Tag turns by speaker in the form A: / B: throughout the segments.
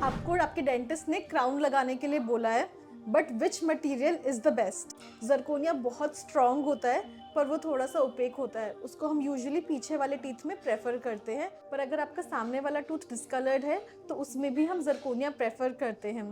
A: आपको आपके डेंटिस्ट ने क्राउन लगाने के लिए बोला है, but which material is the best? Zirconia बहुत स्ट्रॉन्ग होता है, पर वो थोड़ा सा ओपेक होता है। उसको हम यूजुअली पीछे वाले टीथ में प्रेफर करते हैं, पर अगर आपका सामने वाला टूथ डिस्कलर्ड है तो उसमें भी हम जरकोनिया प्रेफर करते हैं।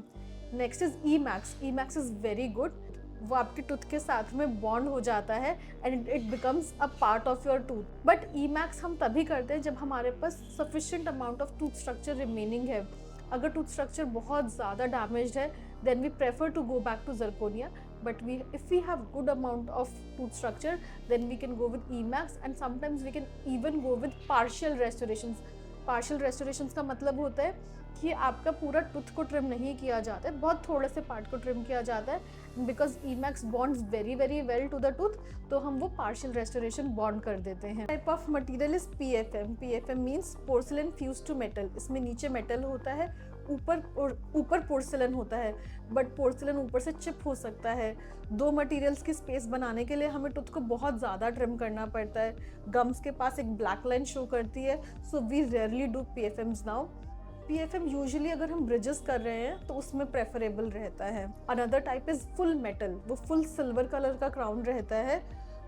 A: Next is E max. E max is very good. वो आपके टूथ के साथ में बॉन्ड हो जाता है and it becomes a part of your tooth. But E max हम तभी करते हैं जब हमारे पास sufficient amount of tooth structure remaining है। अगर टूथ स्ट्रक्चर बहुत ज़्यादा डैमेज्ड है, then we prefer to go back to zirconia. But if we have good amount of tooth structure, then we can go with Emax, and sometimes we can even go with partial restorations. Partial restorations का मतलब होता है कि आपका पूरा tooth को trim नहीं किया जाता है, बहुत थोड़े से पार्ट को ट्रिम किया जाता है। Because Emax bonds very very well to the tooth, तो हम वो पार्शियल रेस्टोरेशन बॉन्ड कर देते हैं। Type of material is PFM। PFM means porcelain fuse to metal. इसमें नीचे मेटल होता है, ऊपर पोर्सिलन होता है, बट पोर्सिलन ऊपर से चिप हो सकता है। दो मटेरियल्स की स्पेस बनाने के लिए हमें टूथ को बहुत ज़्यादा ट्रिम करना पड़ता है। गम्स के पास एक ब्लैक लाइन शो करती है, so we rarely do PFMs now. PFM usually अगर हम ब्रिजेस कर रहे हैं तो उसमें प्रेफरेबल रहता है। Another type is full metal. वो फुल सिल्वर कलर का क्राउन रहता है,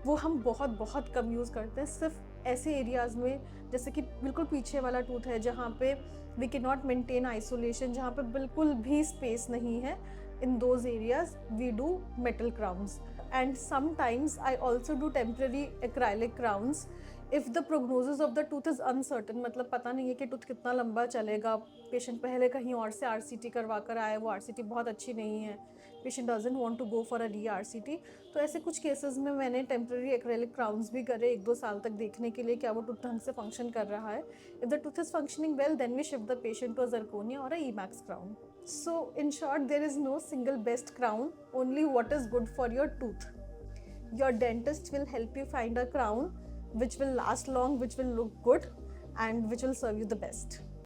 A: वो हम बहुत बहुत कम यूज़ करते हैं, सिर्फ ऐसे एरियाज़ में जैसे कि बिल्कुल पीछे वाला टूथ है जहाँ पे we can not maintain isolation, जहाँ पे बिल्कुल भी स्पेस नहीं है। In those areas we do metal crowns, and sometimes I also do temporary acrylic crowns if the prognosis of the tooth is uncertain. मतलब पता नहीं है कि टूथ कितना लंबा चलेगा। पेशेंट पहले कहीं और से RCT करवा कर आए, वो RCT बहुत अच्छी नहीं है, patient doesn't want to go for a RCT। तो ऐसे कुछ केसेस में मैंने टेम्पररी एक्रेलिक क्राउन्स भी करे 1-2 साल तक, देखने के लिए क्या वो टूथ ढंग से फंक्शन कर रहा है। If the tooth is functioning well, then we shift the patient to a zirconia or a Emax crown. So in short, there is no single best crown, only what is good for your tooth. Your dentist will help you find a crown which will last long, which will look good, and which will serve you the best.